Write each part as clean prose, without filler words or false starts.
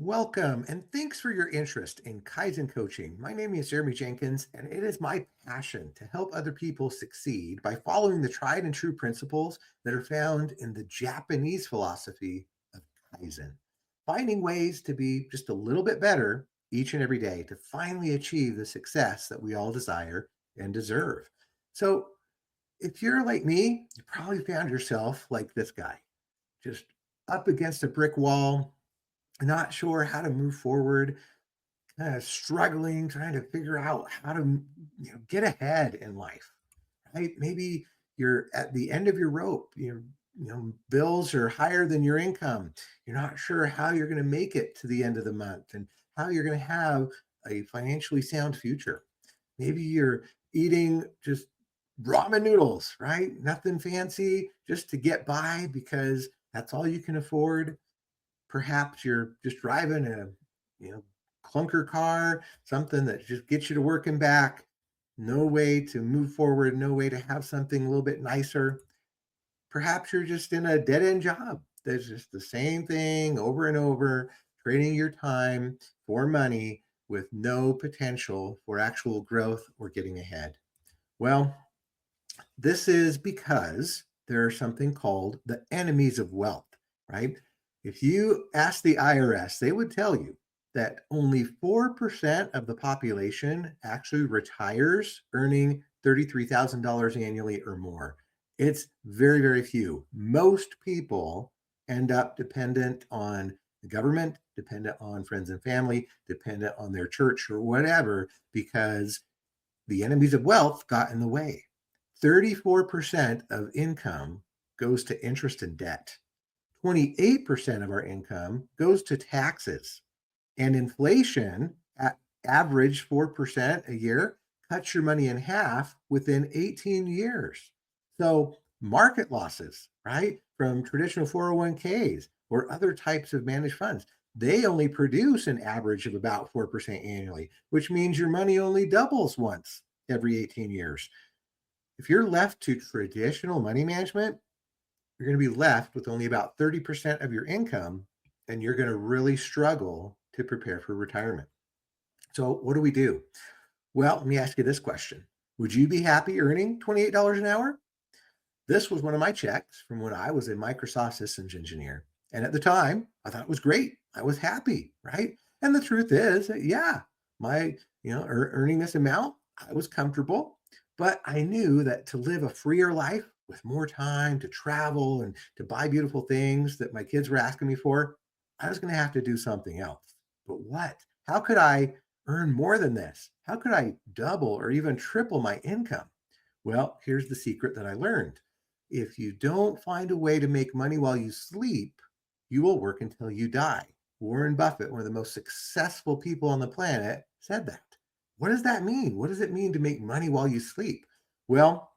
Welcome and thanks for your interest in Kaizen Coaching. My name is Jenkins, and it is my passion to help other people succeed by following the tried and true principles that are found in the Japanese philosophy of Kaizen, finding ways to be just a little bit better each and every day to finally achieve the success that we all desire and deserve. So, if you're like me, you probably found yourself like this guy, just up against a brick wall, not sure how to move forward, kind of struggling, trying to figure out how to get ahead in life, right? Maybe you're at the end of your rope. Bills are higher than your income. You're not sure how you're going to make it to the end of the month and how you're going to have a financially sound future. Maybe you're eating just ramen noodles, right? Nothing fancy, just to get by because that's all you can afford. Perhaps you're just driving a, you know, clunker car, something that just gets you to work and back. No way to move forward, no way to have something a little bit nicer. Perhaps you're just in a dead end job. There's just the same thing over and over, trading your time for money with no potential for actual growth or getting ahead. Well, this is because there's something called the enemies of wealth, right? If you ask the IRS, they would tell you that only 4% of the population actually retires earning $33,000 annually or more. It's very, very few. Most people end up dependent on the government, dependent on friends and family, dependent on their church or whatever, because the enemies of wealth got in the way. 34% of income goes to interest and debt. 28% of our income goes to taxes. And inflation at average 4% a year cuts your money in half within 18 years. So market losses, right, from traditional 401ks or other types of managed funds, they only produce an average of about 4% annually, which means your money only doubles once every 18 years. If you're left to traditional money management, you're going to be left with only about 30% of your income, and you're going to really struggle to prepare for retirement. So, what do we do? Well, let me ask you this question. Would you be happy earning $28 an hour? This was one of my checks from when I was a Microsoft systems engineer. And at the time, I thought it was great. I was happy, right? And the truth is, yeah, my, earning this amount, I was comfortable, but I knew that to live a freer life with more time to travel and to buy beautiful things that my kids were asking me for, I was going to have to do something else. But what? How could I earn more than this? How could I double or even triple my income? Well, here's the secret that I learned. If you don't find a way to make money while you sleep, you will work until you die. Warren Buffett, one of the most successful people on the planet, said that. What does that mean? What does it mean to make money while you sleep? Well,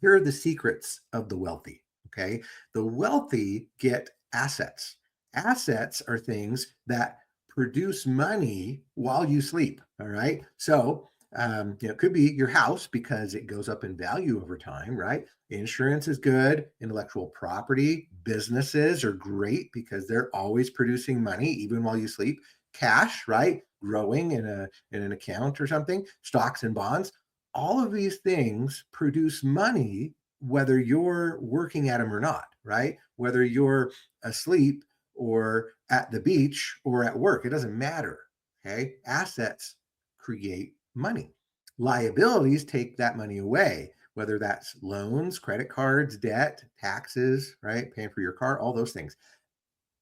here are the secrets of the wealthy. Okay. The wealthy get assets. Assets are things that produce money while you sleep. All right. So, it could be your house because it goes up in value over time, right? Insurance is good. Intellectual property, businesses are great because they're always producing money even while you sleep. Cash, right? Growing in an account or something. Stocks and bonds, all of these things produce money whether you're working at them or not, right? Whether you're asleep or at the beach or at work, it doesn't matter. Okay. Assets create money. Liabilities take that money away, whether that's loans, credit cards, debt, taxes, right? Paying for your car, all those things.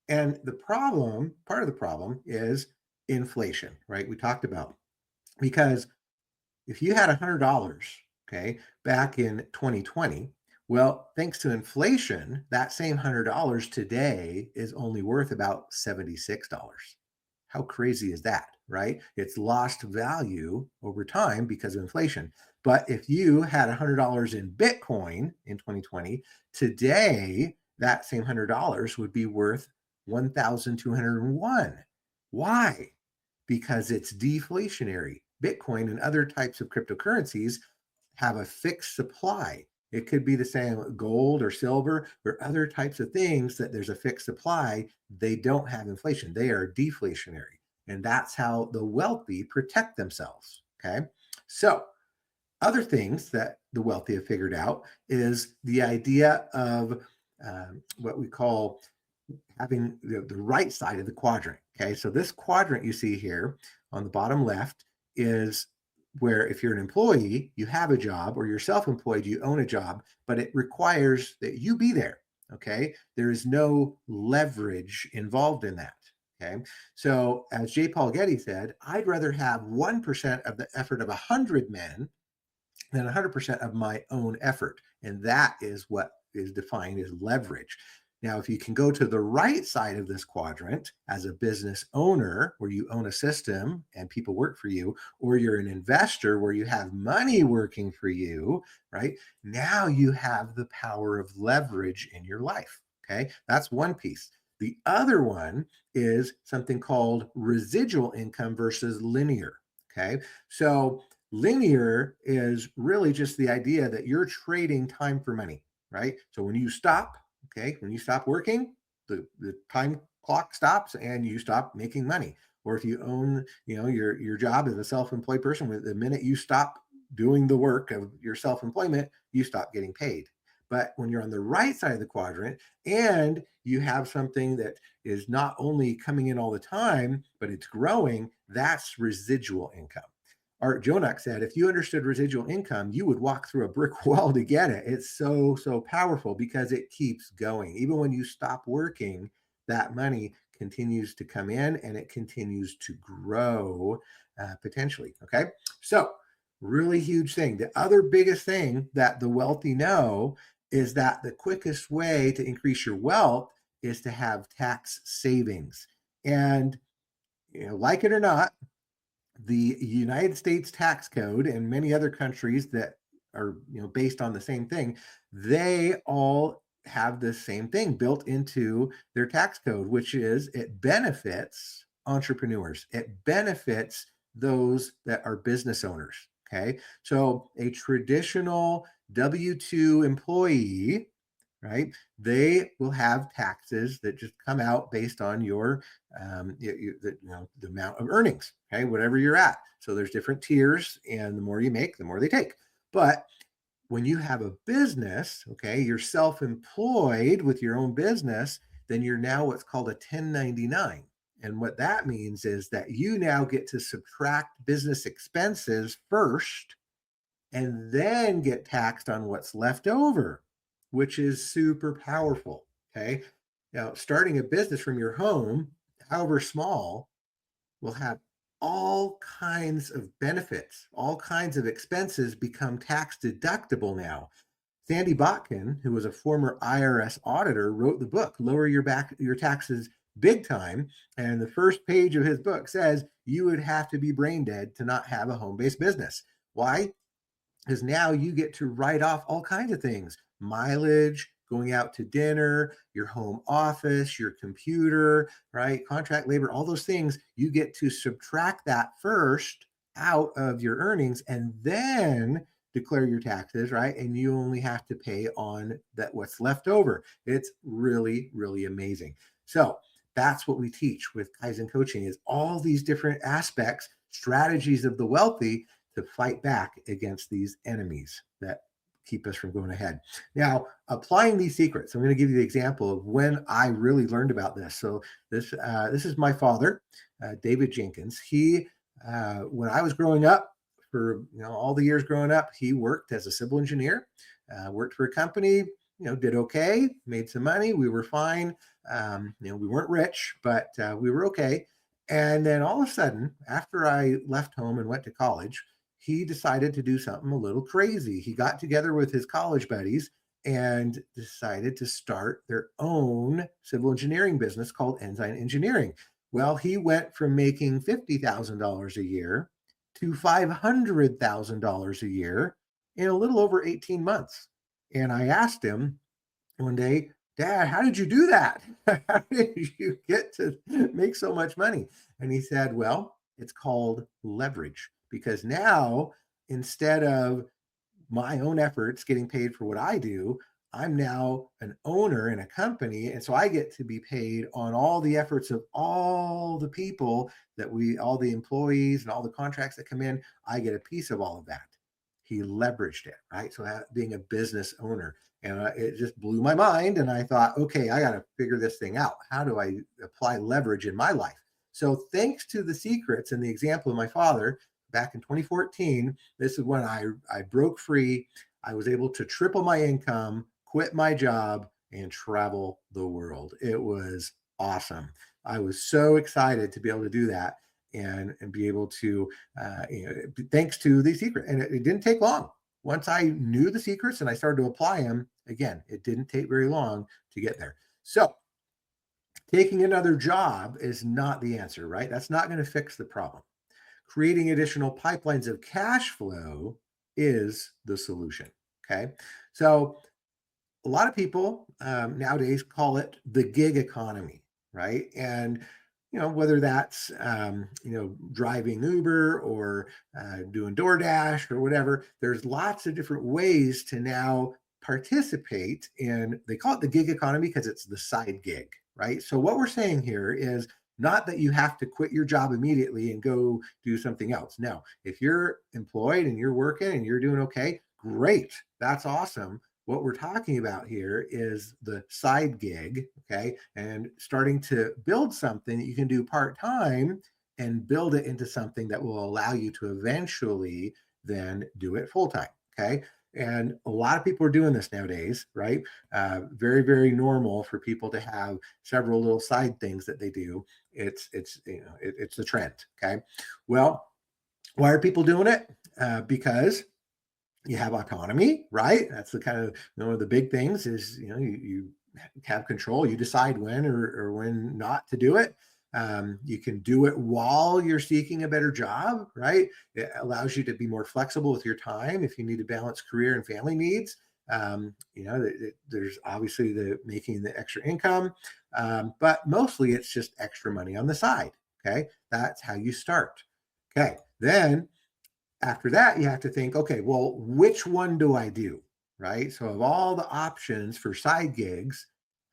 And the problem, part of the problem is inflation, right? We talked about because if you had $100, okay, back in 2020, well, thanks to inflation, that same $100 today is only worth about $76. How crazy is that, right? It's lost value over time because of inflation. But if you had $100 in Bitcoin in 2020, today that same $100 would be worth 1,201. Why? Because it's deflationary. Bitcoin and other types of cryptocurrencies have a fixed supply. It could be the same gold or silver or other types of things that there's a fixed supply. They don't have inflation. They are deflationary. And that's how the wealthy protect themselves. Okay. So, other things that the wealthy have figured out is the idea of what we call having the right side of the quadrant. Okay, so this quadrant you see here on the bottom left is where if you're an employee, you have a job, or you're self-employed, you own a job, but it requires that you be there. Okay, there is no leverage involved in that. Okay, so as J. Paul Getty said, I'd rather have 1% of the effort of 100 men than 100% of my own effort. And that is what is defined as leverage. Now, if you can go to the right side of this quadrant as a business owner, where you own a system and people work for you, or you're an investor where you have money working for you, right? Now you have the power of leverage in your life. Okay. That's one piece. The other one is something called residual income versus linear. Okay. So linear is really just the idea that you're trading time for money, right? So when you stop, okay, when you stop working, the time clock stops and you stop making money. Or if you own, your job as a self-employed person, the minute you stop doing the work of your self-employment, you stop getting paid. But when you're on the right side of the quadrant and you have something that is not only coming in all the time, but it's growing, that's residual income. Art Jonak said, if you understood residual income, you would walk through a brick wall to get it. It's so powerful because it keeps going. Even when you stop working, that money continues to come in and it continues to grow potentially. Okay. So, really huge thing. The other biggest thing that the wealthy know is that the quickest way to increase your wealth is to have tax savings. And, like it or not, the United States tax code and many other countries that are based on the same thing, they all have the same thing built into their tax code, which is it benefits entrepreneurs. It benefits those that are business owners. Okay. So a traditional W-2 employee, right? They will have taxes that just come out based on your the amount of earnings, okay, whatever you're at. So there's different tiers, and the more you make, the more they take. But when you have a business, okay, you're self-employed with your own business, then you're now what's called a 1099. And what that means is that you now get to subtract business expenses first and then get taxed on what's left over, which is super powerful. Okay. Now, starting a business from your home, however small, will have all kinds of benefits, all kinds of expenses become tax deductible now. Sandy Botkin, who was a former IRS auditor, wrote the book, Lower Your Taxes Big Time. And the first page of his book says you would have to be brain dead to not have a home based business. Why? Because now you get to write off all kinds of things: mileage, going out to dinner, your home office, your computer, right? Contract labor, all those things. You get to subtract that first out of your earnings and then declare your taxes, right? And you only have to pay on that what's left over. It's really amazing. So that's what we teach with Kaizen coaching, is all these different aspects, strategies of the wealthy to fight back against these enemies that keep us from going ahead. Now, applying these secrets, I'm going to give you the example of when I really learned about this. So this is my father, David Jenkins. He, when I was growing up, for all the years growing up, he worked as a civil engineer, worked for a company, did okay, made some money. We were fine. We weren't rich, but we were okay. And then all of a sudden, after I left home and went to college, he decided to do something a little crazy. He got together with his college buddies and decided to start their own civil engineering business called Ensign Engineering. Well, he went from making $50,000 a year to $500,000 a year in a little over 18 months. And I asked him one day, Dad, how did you do that? How did you get to make so much money? And he said, well, it's called leverage, because now instead of my own efforts getting paid for what I do, I'm now an owner in a company. And so I get to be paid on all the efforts of all the people all the employees and all the contracts that come in. I get a piece of all of that. He leveraged it, right? So being a business owner. And it just blew my mind. And I thought, okay, I got to figure this thing out. How do I apply leverage in my life? So, thanks to the secrets and the example of my father back in 2014, this is when I broke free. I was able to triple my income, quit my job, and travel the world. It was awesome. I was so excited to be able to do that and be able to, thanks to the secret. And it didn't take long. Once I knew the secrets and I started to apply them, again, it didn't take very long to get there. So, taking another job is not the answer, right? That's not going to fix the problem. Creating additional pipelines of cash flow is the solution. Okay. So, a lot of people nowadays call it the gig economy, right? And whether that's driving Uber or doing DoorDash or whatever, there's lots of different ways to now participate in. They call it the gig economy because it's the side gig, right? So what we're saying here is not that you have to quit your job immediately and go do something else. No, if you're employed and you're working and you're doing okay, great, that's awesome. What we're talking about here is the side gig, okay, and starting to build something that you can do part time and build it into something that will allow you to eventually then do it full time, okay. And a lot of people are doing this nowadays, right? Very, very normal for people to have several little side things that they do. It's the trend, okay. Well, why are people doing it? Because you have autonomy, right? That's the kind of one of the big things is you have control. You decide when or when not to do it. You can do it while you're seeking a better job, right? It allows you to be more flexible with your time if you need to balance career and family needs. There's obviously the making the extra income, but mostly it's just extra money on the side. Okay, that's how you start. Okay, then after that, you have to think, okay, well, which one do I do? Right. So, of all the options for side gigs,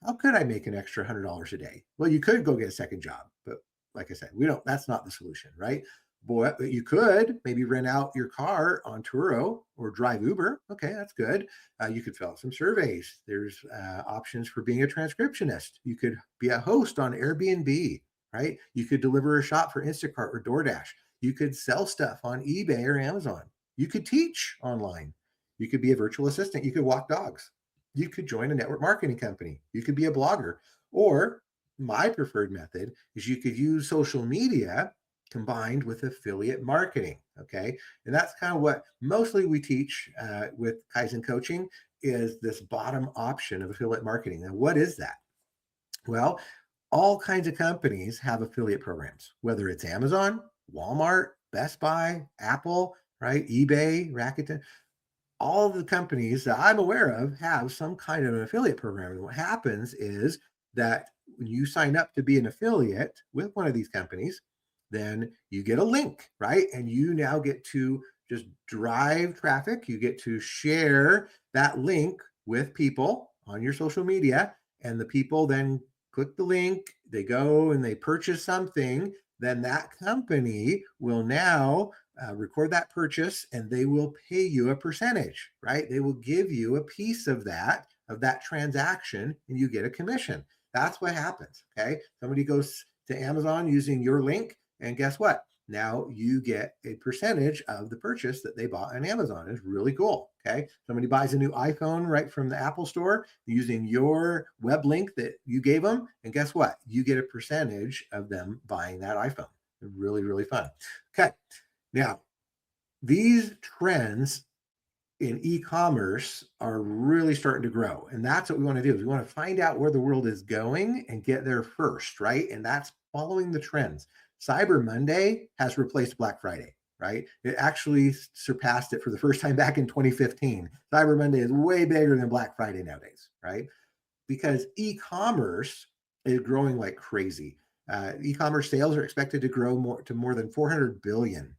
how could I make an extra $100 a day? Well, you could go get a second job, but like I said, that's not the solution, right? But you could maybe rent out your car on Turo or drive Uber. Okay, that's good. You could fill out some surveys. There's options for being a transcriptionist. You could be a host on Airbnb, right? You could deliver a shop for Instacart or DoorDash. You could sell stuff on eBay or Amazon. You could teach online. You could be a virtual assistant. You could walk dogs. You could join a network marketing company. You could be a blogger. Or my preferred method is you could use social media combined with affiliate marketing. Okay. And that's kind of what mostly we teach with Kaizen Coaching is this bottom option of affiliate marketing. Now, what is that? Well, all kinds of companies have affiliate programs, whether it's Amazon, Walmart, Best Buy, Apple, right? eBay, Rakuten. All of the companies that I'm aware of have some kind of an affiliate program. And what happens is that when you sign up to be an affiliate with one of these companies, then you get a link, right? And you now get to just drive traffic. You get to share that link with people on your social media. And the people then click the link, they go and they purchase something. Then that company will now record that purchase and they will pay you a percentage, right? They will give you a piece of that transaction and you get a commission. That's what happens. Okay. Somebody goes to Amazon using your link, and guess what? Now you get a percentage of the purchase that they bought on Amazon. It's really cool. Okay. Somebody buys a new iPhone right from the Apple store using your web link that you gave them. And guess what? You get a percentage of them buying that iPhone. Really, really fun. Okay. Now, these trends in e-commerce are really starting to grow. And that's what we want to do is we want to find out where the world is going and get there first, right? And that's following the trends. Cyber Monday has replaced Black Friday, right? It actually surpassed it for the first time back in 2015. Cyber Monday is way bigger than Black Friday nowadays, right? Because e-commerce is growing like crazy. E-commerce sales are expected to grow more than 400 billion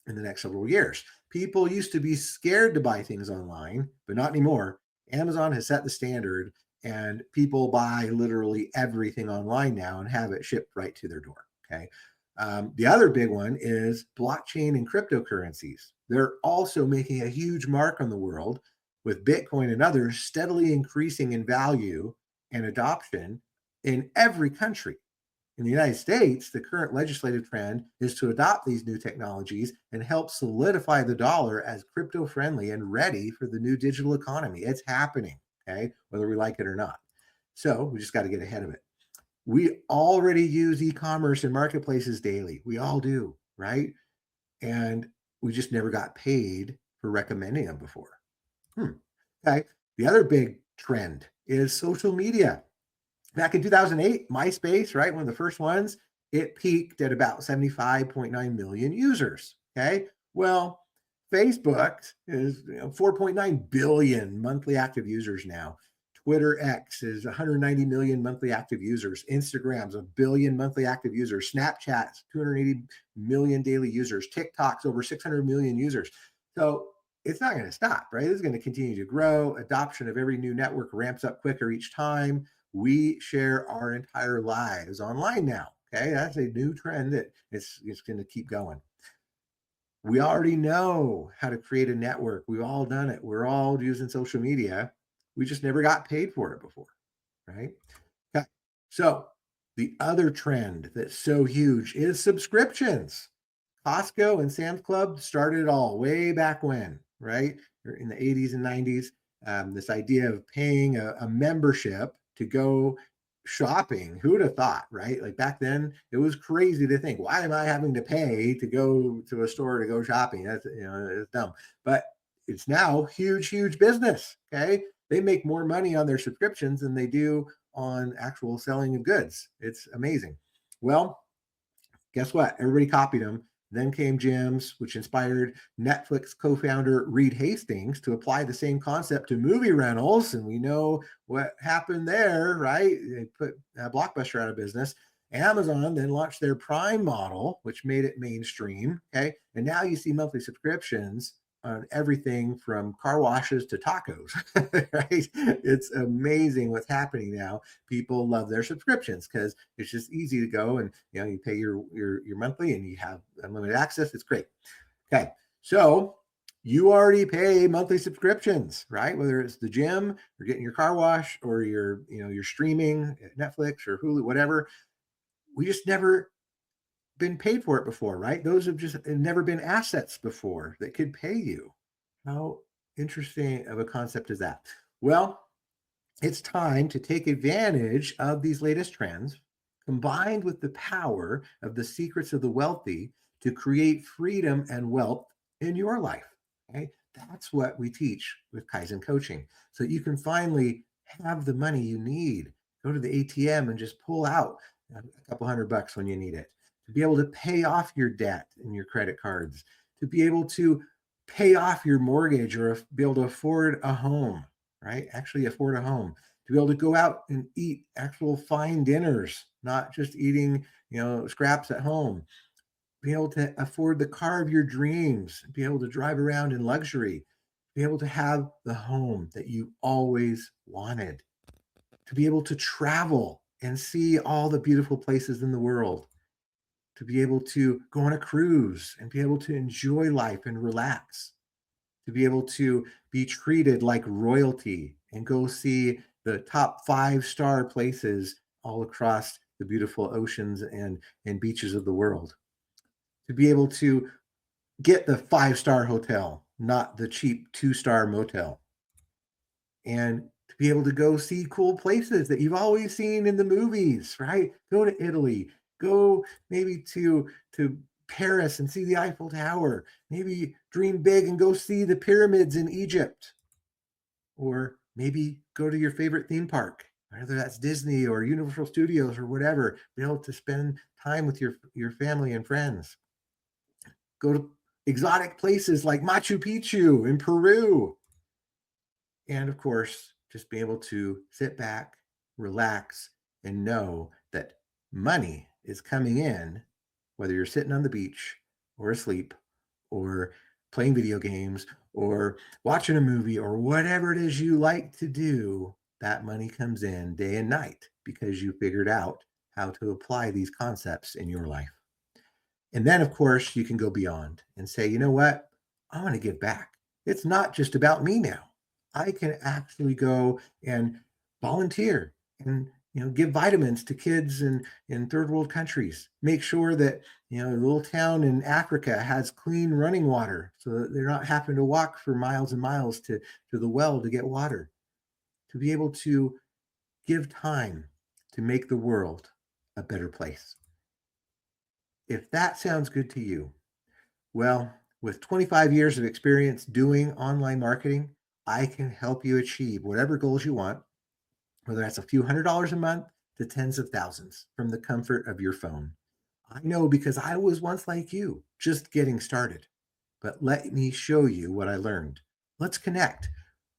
in the next several years. People used to be scared to buy things online, but not anymore. Amazon has set the standard, and people buy literally everything online now and have it shipped right to their door. Okay. The other big one is blockchain and cryptocurrencies. They're also making a huge mark on the world, with Bitcoin and others steadily increasing in value and adoption in every country. In the United States, the current legislative trend is to adopt these new technologies and help solidify the dollar as crypto friendly and ready for the new digital economy. It's happening, okay, whether we like it or not. So we just got to get ahead of it. We already use e commerce and marketplaces daily. We all do, right? And we just never got paid for recommending them before. Hmm. Okay. The other big trend is social media. Back in 2008, MySpace, right, one of the first ones, it peaked at about 75.9 million users. Okay. Well, Facebook is 4.9 billion monthly active users now. Twitter X is 190 million monthly active users. Instagram's a billion monthly active users. Snapchat's 280 million daily users. TikTok's over 600 million users. So it's not going to stop, right? It's going to continue to grow. Adoption of every new network ramps up quicker each time. We share our entire lives online now. Okay, that's a new trend that it's going to keep going. We already know how to create a network. We've all done it. We're all using social media. We just never got paid for it before, right? Okay. So the other trend that's so huge is subscriptions. Costco and Sam's Club started it all way back when, right? In the 80s and 90s. This idea of paying a membership to go shopping. Who would have thought, right? Like back then, it was crazy to think, why am I having to pay to go to a store to go shopping? That's, it's dumb. But it's now huge, huge business. Okay. They make more money on their subscriptions than they do on actual selling of goods. It's amazing. Well, guess what? Everybody copied them. Then came gyms, which inspired Netflix co founder Reed Hastings to apply the same concept to movie rentals. And we know what happened there, right? They put Blockbuster out of business. Amazon then launched their Prime model, which made it mainstream. Okay. And now you see monthly subscriptions on everything from car washes to tacos, right? It's amazing what's happening now. People love their subscriptions because it's just easy to go and you pay your monthly and you have unlimited access. It's great. Okay, so you already pay monthly subscriptions, right? Whether it's the gym or getting your car wash or your streaming at Netflix or Hulu, whatever. We just never been paid for it before, right? Those have just never been assets before that could pay you. How interesting of a concept is that? Well, it's time to take advantage of these latest trends, combined with the power of the secrets of the wealthy to create freedom and wealth in your life. Okay? That's what we teach with Kaizen Coaching. So you can finally have the money you need. Go to the ATM and just pull out a couple $100 when you need it. To be able to pay off your debt and your credit cards, to be able to pay off your mortgage or be able to afford a home, right? Actually afford a home, to be able to go out and eat actual fine dinners, not just eating, scraps at home, be able to afford the car of your dreams, be able to drive around in luxury, be able to have the home that you always wanted, to be able to travel and see all the beautiful places in the world, to be able to go on a cruise and be able to enjoy life and relax, to be able to be treated like royalty and go see the top 5-star places all across the beautiful oceans and beaches of the world, to be able to get the 5-star hotel, not the cheap 2-star motel, and to be able to go see cool places that you've always seen in the movies, right? Go to Italy, go maybe to Paris and see the Eiffel Tower, maybe dream big and go see the pyramids in Egypt, or maybe go to your favorite theme park, whether that's Disney or Universal Studios or whatever, be able to spend time with your family and friends. Go to exotic places like Machu Picchu in Peru. And of course, just be able to sit back, relax, and know that money is coming in, whether you're sitting on the beach or asleep or playing video games or watching a movie or whatever it is you like to do, that money comes in day and night because you figured out how to apply these concepts in your life. And then, of course, you can go beyond and say, you know what? I want to give back. It's not just about me now. I can actually go and volunteer and give vitamins to kids in third world countries. Make sure that a little town in Africa has clean running water so that they're not having to walk for miles and miles to the well to get water. To be able to give time to make the world a better place. If that sounds good to you, well, with 25 years of experience doing online marketing, I can help you achieve whatever goals you want, whether that's a few $100s a month to tens of thousands from the comfort of your phone. I know because I was once like you, just getting started. But let me show you what I learned. Let's connect.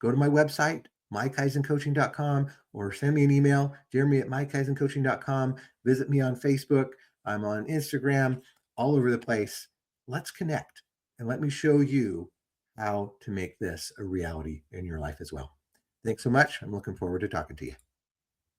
Go to my website, mykaizencoaching.com, or send me an email, jeremy at mykaizencoaching.com. Visit me on Facebook. I'm on Instagram, all over the place. Let's connect and let me show you how to make this a reality in your life as well. Thanks so much. I'm looking forward to talking to you.